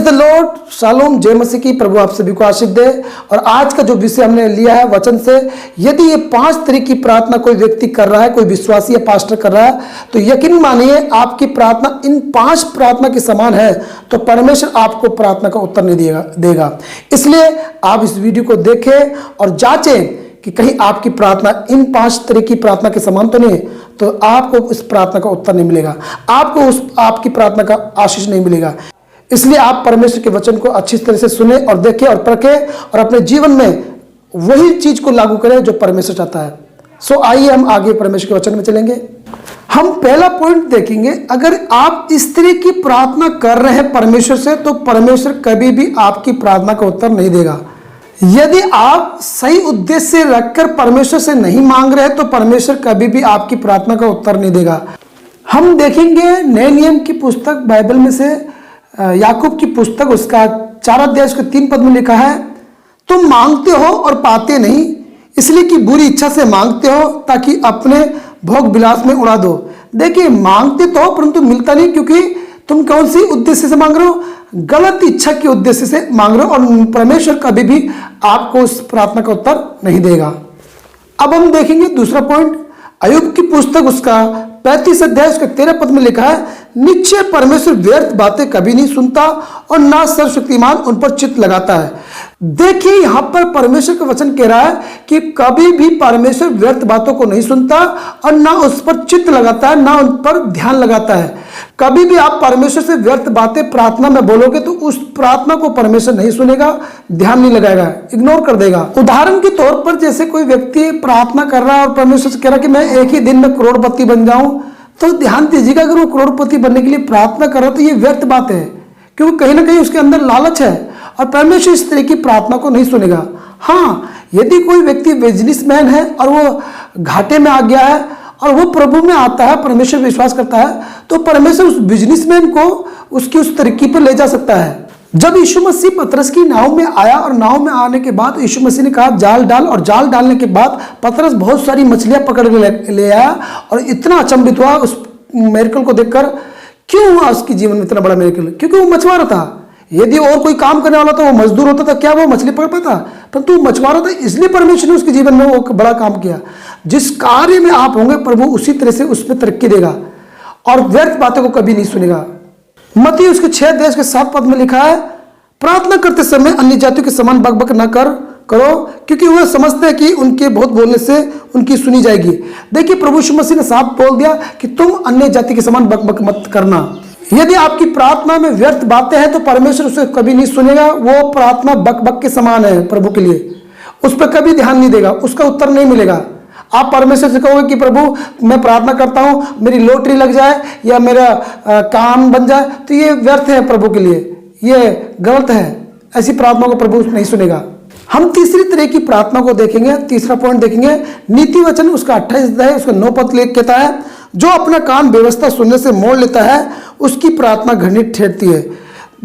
The Lord, shalom, जय मसीह की। प्रभु आप सभी को आशीष दे। और आज का जो विषय हमने लिया है वचन से, यदि ये 5 तरह की प्रार्थना कोई व्यक्ति कर रहा है, कोई विश्वासी या पास्टर कर रहा है, तो यकीन मानिए आपकी प्रार्थना इन 5 प्रार्थना के समान है, तो परमेश्वर आपको प्रार्थना का उत्तर नहीं देगा। इसलिए आप इस वीडियो को देखें और जांचें कि कहीं आपकी प्रार्थना इन 5 तरह की प्रार्थना के समान तो नहीं, तो आपको उस प्रार्थना का उत्तर नहीं मिलेगा, आपको आपकी प्रार्थना का आशीष नहीं मिलेगा। इसलिए आप परमेश्वर के वचन को अच्छी तरह से सुने और देखें और परखें और अपने जीवन में वही चीज को लागू करें जो परमेश्वर चाहता है। सो आइए हम आगे परमेश्वर के वचन में चलेंगे। हम पहला पॉइंट देखेंगे, अगर आप इस तरह की प्रार्थना कर रहे हैं परमेश्वर से, तो परमेश्वर कभी भी आपकी प्रार्थना का उत्तर नहीं देगा। यदि आप सही उद्देश्य रखकर परमेश्वर से नहीं मांग रहे, तो परमेश्वर कभी भी आपकी प्रार्थना का उत्तर नहीं देगा। हम देखेंगे नए नियम की पुस्तक बाइबल में से याकूब की पुस्तक, उसका 4 अध्याय उसके 3 पद में लिखा है, तुम मांगते हो और पाते नहीं, इसलिए कि बुरी इच्छा से मांगते हो ताकि अपने भोग विलास में उड़ा दो। देखिए, मांगते तो हो परंतु मिलता नहीं, क्योंकि तुम कौन सी उद्देश्य से मांग रहे हो? गलत इच्छा के उद्देश्य से मांग रहे हो, और परमेश्वर कभी भी आपको उस प्रार्थना का उत्तर नहीं देगा। अब हम देखेंगे दूसरा पॉइंट, अय्यूब की पुस्तक उसका 35 अध्याय उसके 13 पद में लिखा है, निश्चय परमेश्वर व्यर्थ बातें कभी नहीं सुनता और ना सर्वशक्तिमान उन पर चित्त लगाता है। देखिए, यहां पर परमेश्वर का वचन कह रहा है कि कभी भी परमेश्वर व्यर्थ बातों को नहीं सुनता और ना उस पर चित्त लगाता है, ना उन पर ध्यान लगाता है। कभी भी आप परमेश्वर से व्यर्थ बातें प्रार्थना में बोलोगे तो उस प्रार्थना को परमेश्वर नहीं सुनेगा, ध्यान नहीं लगाएगा, इग्नोर कर देगा। उदाहरण के तौर पर, जैसे कोई व्यक्ति प्रार्थना कर रहा है और परमेश्वर से कह रहा है कि मैं एक ही दिन में करोड़पति बन जाऊं, तो ध्यान दीजिएगा, अगर वो करोड़पति बनने के लिए प्रार्थना कर रहा है तो ये व्यर्थ बात है, क्योंकि कहीं ना कहीं उसके अंदर लालच है और परमेश्वर इस तरह की प्रार्थना को नहीं सुनेगा। हाँ, यदि कोई व्यक्ति बिजनेसमैन है और वो घाटे में आ गया है और वो प्रभु में आता है, परमेश्वर विश्वास करता है, तो परमेश्वर उस बिजनेसमैन को उसकी उस तरक्की पर ले जा सकता है। जब यीशु मसीह पतरस की नाव में आया और नाव में आने के बाद यीशु मसीह ने कहा जाल डाल, और जाल डालने के बाद पतरस बहुत सारी मछलियां पकड़ के ले आया और इतना अचंभित हुआ उस मिरेकल को देखकर। क्यों हुआ उसके जीवन में इतना बड़ा मिरेकल? क्योंकि वो मछुआरा था। यदि और कोई काम करने वाला था, वो मजदूर होता था, क्या वो मछली पकड़ पाता? परंतु वो मछुआरा था, इसलिए परमेश्वर ने उसके जीवन में वो बड़ा काम किया। जिस कार्य में आप होंगे, प्रभु उसी तरह से उसमें तरक्की देगा और व्यर्थ बातों को कभी नहीं सुनेगा। मत्ती उसके 6 अध्याय के 7 पद में लिखा है, प्रार्थना करते समय अन्य जातियों के समान बकबक न करो, क्योंकि वह समझते हैं कि उनके बहुत बोलने से उनकी सुनी जाएगी। देखिए, प्रभु यीशु मसीह ने साफ बोल दिया कि तुम अन्य जाति के समान बकबक मत करना। यदि आपकी प्रार्थना में व्यर्थ बातें हैं तो परमेश्वर उसे कभी नहीं सुनेगा। वो प्रार्थना बकबक के समान है प्रभु के लिए, उस पर कभी ध्यान नहीं देगा, उसका उत्तर नहीं मिलेगा। आप परमेश्वर से कहोगे कि प्रभु मैं प्रार्थना करता हूं, मेरी लॉटरी लग जाए या मेरा काम बन जाए, तो ये व्यर्थ है प्रभु के लिए, ये गलत है। ऐसी प्रार्थना को प्रभु नहीं सुनेगा। हम तीसरी तरह की प्रार्थना को देखेंगे। तीसरा पॉइंट देखेंगे, नीति वचन उसका 28 अध्याय उसका 9 पद कहता है, जो अपना कान व्यवस्था सुनने से मोड़ लेता है उसकी प्रार्थना घृणित ठहरती है।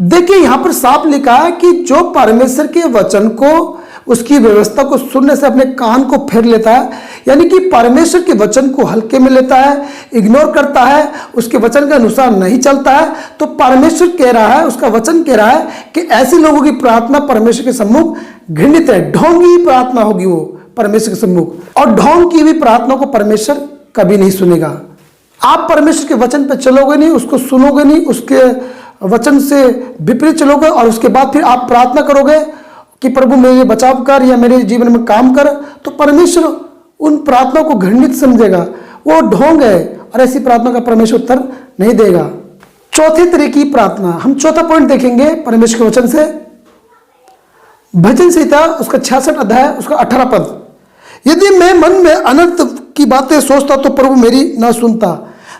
देखिए, यहां पर साफ लिखा है कि जो परमेश्वर के वचन को, उसकी व्यवस्था को सुनने से अपने कान को फेर लेता है, यानी कि परमेश्वर के वचन को हल्के में लेता है, इग्नोर करता है, उसके वचन के अनुसार नहीं चलता है, तो परमेश्वर कह रहा है, उसका वचन कह रहा है कि ऐसे लोगों की प्रार्थना परमेश्वर के सम्मुख घृणित है। ढोंगी प्रार्थना होगी वो परमेश्वर के सम्मुख, और ढोंग की भी प्रार्थना को परमेश्वर कभी नहीं सुनेगा। आप परमेश्वर के वचन पर चलोगे नहीं, उसको सुनोगे नहीं, उसके वचन से विपरीत चलोगे और उसके बाद फिर आप प्रार्थना करोगे कि प्रभु मेरे बचाव कर या मेरे जीवन में काम कर, तो परमेश्वर उन प्रार्थना को घृणित समझेगा, वो ढोंग है, और ऐसी प्रार्थना का परमेश्वर उत्तर नहीं देगा। चौथी तरह की प्रार्थना, हम चौथा पॉइंट देखेंगे परमेश्वर के वचन से। भजन संहिता उसका 66 अध्याय उसका 18 पद, यदि मैं मन में अनर्थ की बातें सोचता तो प्रभु मेरी न सुनता।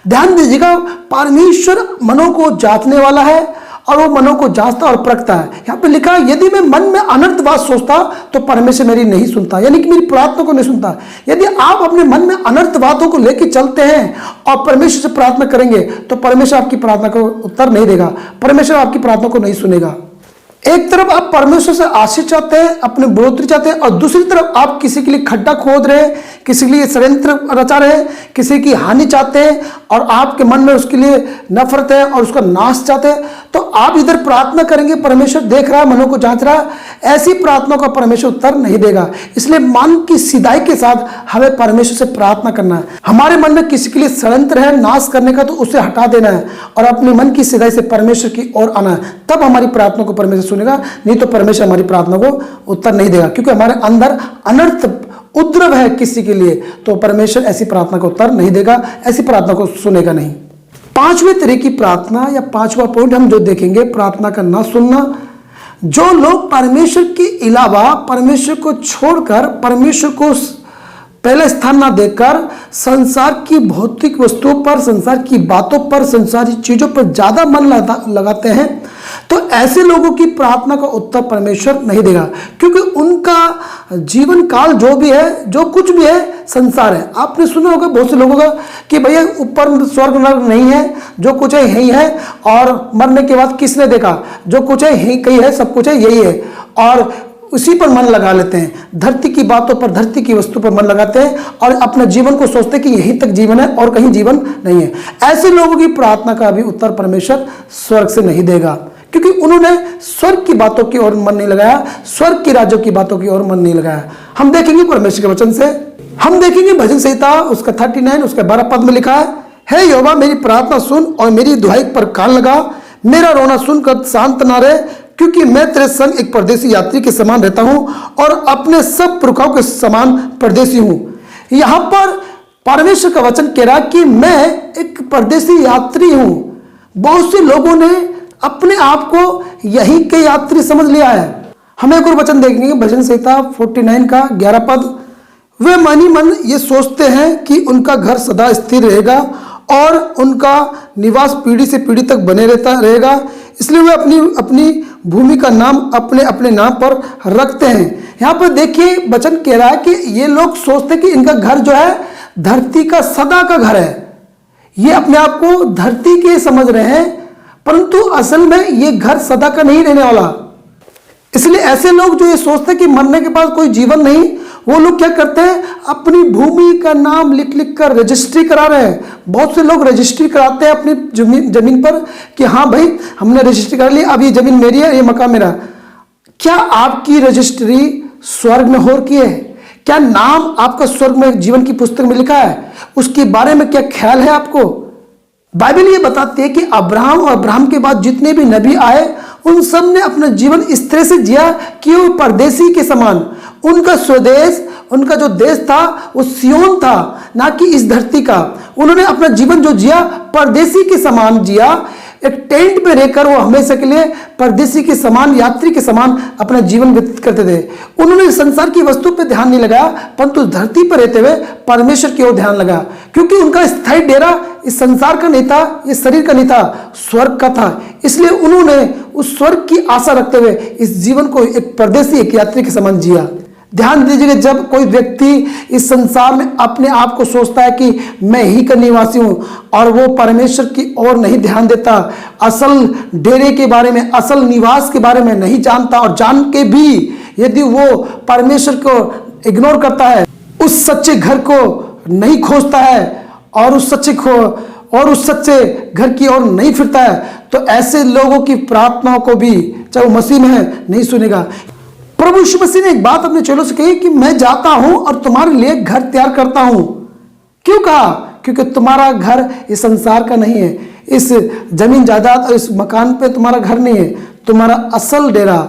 ध्यान दीजिएगा, परमेश्वर मनों को जांचने वाला है और वो मनों को जांचता और परखता है। यहाँ पे लिखा है, यदि मैं मन में अनर्थ बात सोचता तो परमेश्वर मेरी नहीं सुनता, यानी कि मेरी प्रार्थना को नहीं सुनता। यदि आप अपने मन में अनर्थ बातों को लेकर चलते हैं और परमेश्वर से प्रार्थना करेंगे तो परमेश्वर आपकी प्रार्थना को उत्तर नहीं देगा, परमेश्वर आपकी प्रार्थना को नहीं सुनेगा। एक तरफ आप परमेश्वर से आशीष चाहते हैं, अपने बढ़ोतरी चाहते हैं, और दूसरी तरफ आप किसी के लिए खड्डा खोद रहे हैं किसी के लिए षड्यंत्र रचा रहे हैं, किसी की हानि चाहते हैं और आपके मन में उसके लिए नफरत है और उसका नाश चाहते हैं, तो आप इधर प्रार्थना करेंगे, परमेश्वर देख रहा है, मनों को जांच रहा है, ऐसी प्रार्थना का परमेश्वर उत्तर नहीं देगा। इसलिए मन की सीधाई के साथ हमें परमेश्वर से प्रार्थना करना है। हमारे मन में किसी के लिए षड्यंत्र है नाश करने का, तो उसे हटा देना है और अपने मन की सीधाई से परमेश्वर की ओर आना है, तब हमारी प्रार्थना को परमेश्वर सुनेगा। नहीं तो परमेश्वर हमारी प्रार्थना को उत्तर नहीं देगा, क्योंकि हमारे अंदर अनर्थ उपद्रव है किसी के लिए, तो परमेश्वर ऐसी प्रार्थना को उत्तर नहीं देगा, ऐसी प्रार्थना को सुनेगा नहीं। पांचवें तरह की प्रार्थना या पांचवा पॉइंट हम जो देखेंगे, प्रार्थना का ना सुनना। जो लोग परमेश्वर के अलावा, परमेश्वर को छोड़कर, परमेश्वर को पहले स्थान ना देकर संसार की भौतिक वस्तुओं पर, संसार की बातों पर, संसारी चीजों पर ज्यादा मन लगाते हैं, तो ऐसे लोगों की प्रार्थना का उत्तर परमेश्वर नहीं देगा, क्योंकि उनका जीवन काल जो भी है, जो कुछ भी है, संसार है। आपने सुना होगा बहुत से लोगों का कि भैया ऊपर स्वर्ग नरक नहीं है, जो कुछ है यही है, और मरने के बाद किसने देखा, जो कुछ है यही कहीं है, सब कुछ है यही है, और उसी पर मन लगा लेते हैं। धरती की बातों पर, धरती की वस्तु पर मन लगाते हैं और अपने जीवन को सोचते हैं कि यहीं तक जीवन है और कहीं जीवन नहीं है। ऐसे लोगों की प्रार्थना का भी उत्तर परमेश्वर स्वर्ग से नहीं देगा, क्योंकि उन्होंने स्वर्ग की बातों की ओर मन नहीं लगाया, स्वर्ग के राज्यों की बातों की ओर मन नहीं लगाया। हम देखेंगे परमेश्वर के वचन से, हम देखेंगे भजन संहिता उसका 39 उसके 12 पद में लिखा है, हे यहोवा मेरी प्रार्थना सुन और मेरी दुहाई पर कान लगा, मेरा रोना सुनकर शांत ना रहे, क्योंकि मैं तेरे संग एक परदेसी यात्री के समान रहता हूं और अपने सब पुरखाओं के समान परदेसी हूं। यहां पर परमेश्वर का वचन कह रहा कि मैं एक परदेसी यात्री हूं। बहुत से लोगों ने अपने आप को यहीं के यात्री समझ लिया है। हमें एक और वचन देखेंगे, भजन संहिता 49 का 11 पद, वे मन ही मन ये सोचते हैं कि उनका घर सदा स्थिर रहेगा और उनका निवास पीढ़ी से पीढ़ी तक बने रहता रहेगा, इसलिए वे अपनी अपनी भूमि का नाम अपने अपने नाम पर रखते हैं। यहाँ पर देखिए वचन कह रहा है कि ये लोग सोचते हैं कि इनका घर जो है धरती का सदा का घर है। ये अपने आप को धरती के समझ रहे हैं, परंतु असल में ये घर सदा का नहीं रहने वाला। इसलिए ऐसे लोग जो ये सोचते हैं कि मरने के बाद कोई जीवन नहीं, वो लोग क्या करते हैं, अपनी भूमि का नाम लिख लिख कर रजिस्ट्री करा रहे हैं। बहुत से लोग रजिस्ट्री कराते हैं अपनी जमीन पर कि हाँ भाई हमने रजिस्ट्री कर ली, अब ये जमीन मेरी है, ये मकान मेरा। क्या आपकी रजिस्ट्री स्वर्ग में हो रखी है? क्या नाम आपका स्वर्ग में जीवन की पुस्तक में लिखा है? उसके बारे में क्या ख्याल है आपको? बाइबल ये बताती है कि अब्राहम और अब्राहम के बाद जितने भी नबी आए, उन सब ने अपना जीवन इस तरह से जिया कि वो परदेसी के समान। उनका स्वदेश, उनका जो देश था वो सियोन था, ना कि इस धरती का। उन्होंने अपना जीवन जो जिया परदेसी के समान जिया। एक टेंट में रहकर वो हमेशा के लिए परदेसी के समान, यात्री के समान अपना जीवन व्यतीत करते थे। उन्होंने संसार की वस्तु पर ध्यान नहीं लगाया, परंतु धरती पर रहते हुए परमेश्वर की ओर ध्यान लगा, क्योंकि उनका स्थायी डेरा इस संसार का नहीं था, इस शरीर का नहीं था, स्वर्ग का था। इसलिए उन्होंने उस स्वर्ग की आशा रखते हुए इस जीवन को एक परदेसी, एक यात्री के समान जिया। ध्यान दीजिएगा, जब कोई व्यक्ति इस संसार में अपने आप को सोचता है कि मैं ही का निवासी हूं और वो परमेश्वर की ओर नहीं ध्यान देता, असल डेरे के बारे में, असल निवास के बारे में नहीं जानता, और जान के भी यदि वो परमेश्वर को इग्नोर करता है, उस सच्चे घर को नहीं खोजता है और उस सच्चे घर की ओर नहीं फिरता है, तो ऐसे लोगों की प्रार्थनाओं को भी, चाहे वो मसीह में है, नहीं सुनेगा। प्रभु यीशु मसीह ने एक बात अपने चेलों से कही कि मैं जाता हूं और तुम्हारे लिए घर तैयार करता हूं। क्यों कहा? क्योंकि तुम्हारा घर इस संसार का नहीं है, इस जमीन जायदाद और इस मकान पे तुम्हारा घर नहीं है। तुम्हारा असल डेरा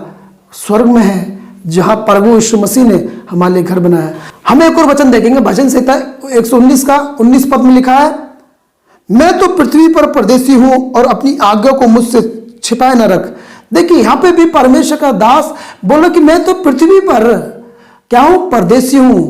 स्वर्ग में है, जहां प्रभु यीशु मसीह ने हमारे लिए घर बनाया है। हम एक और वचन देखेंगे, भजन संहिता 119 का 19 पद में लिखा है, मैं तो पृथ्वी पर परदेसी हूं और अपनी आज्ञा को मुझसे छिपाए न रख। देखिए यहां पे भी परमेश्वर का दास बोला कि मैं तो पृथ्वी पर क्या हूं, परदेसी हूं।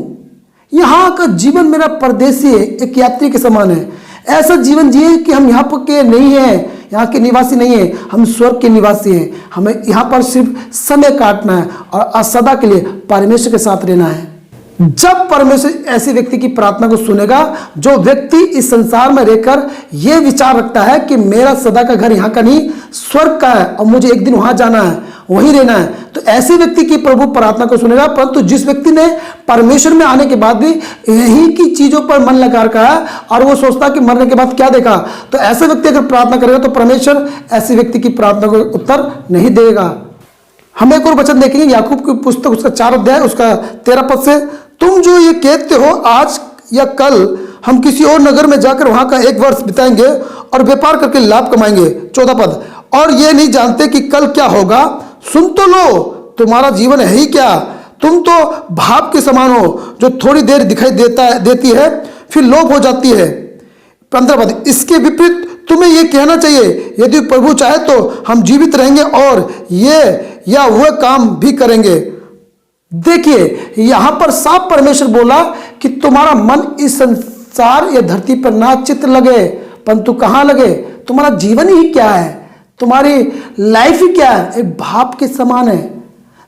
यहां का जीवन मेरा परदेसी है, एक यात्री के समान है। ऐसा जीवन जिए कि हम यहाँ पर के नहीं है, यहाँ के निवासी नहीं है, हम स्वर्ग के निवासी हैं। हमें यहाँ पर सिर्फ समय काटना है और सदा के लिए परमेश्वर के साथ रहना है। जब परमेश्वर ऐसे व्यक्ति की प्रार्थना को सुनेगा, जो व्यक्ति इस संसार में रहकर यह विचार रखता है कि मेरा सदा का घर यहाँ का नहीं, स्वर्ग का है और मुझे एक दिन वहां जाना है, वहीं रहना है। तो ऐसे व्यक्ति की प्रभु प्रार्थना को सुनेगा। परंतु जिस व्यक्ति ने परमेश्वर में आने के बाद भी यही की चीजों पर मन लगा रखा है और वो सोचता कि मरने के बाद क्या देखा, तो ऐसे व्यक्ति अगर प्रार्थना करेगा तो परमेश्वर ऐसे व्यक्ति की प्रार्थना को उत्तर नहीं देगा। हम एक और वचन देखेंगे याकूब की पुस्तक उसका 4 अध्याय उसका 13 पद से, तुम जो ये कहते हो आज या कल हम किसी और नगर में जाकर वहां का 1 वर्ष बिताएंगे और व्यापार करके लाभ कमाएंगे। 14 पद, और ये नहीं जानते कि कल क्या होगा। सुन तो लो, तुम्हारा जीवन है ही क्या। तुम तो भाप के समान हो जो थोड़ी देर दिखाई देती है फिर लोप हो जाती है। 15 पद, इसके विपरीत तुम्हें यह कहना चाहिए यदि प्रभु चाहे तो हम जीवित रहेंगे और ये या वह काम भी करेंगे। देखिए यहां पर साफ परमेश्वर बोला कि तुम्हारा मन इस संसार या धरती पर ना चित्र लगे, परंतु कहां लगे, तुम्हारा जीवन ही क्या है, तुम्हारी लाइफ ही क्या है, एक भाप के समान है।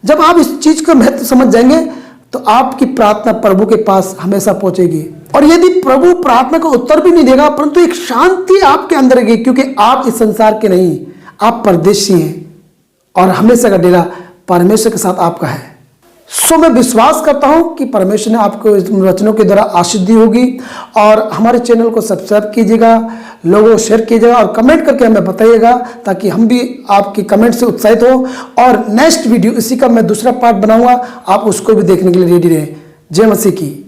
जब आप इस चीज का महत्व समझ जाएंगे तो आपकी प्रार्थना प्रभु के पास हमेशा पहुंचेगी। और यदि प्रभु प्रार्थना का उत्तर भी नहीं देगा परंतु एक शांति आपके अंदर रहेगी, क्योंकि आप इस संसार के नहीं, आप परदेशी हैं और हमेशा का डेरा परमेश्वर के साथ आपका है। सो मैं विश्वास करता हूं कि परमेश्वर ने आपको इस वचनों के द्वारा आशीष दी होगी। और हमारे चैनल को सब्सक्राइब कीजिएगा, लोगों को शेयर कीजिएगा और कमेंट करके हमें बताइएगा ताकि हम भी आपकी कमेंट से उत्साहित हो। और नेक्स्ट वीडियो इसी का मैं दूसरा पार्ट बनाऊंगा, आप उसको भी देखने के लिए रेडी रहें। जय मसीह की।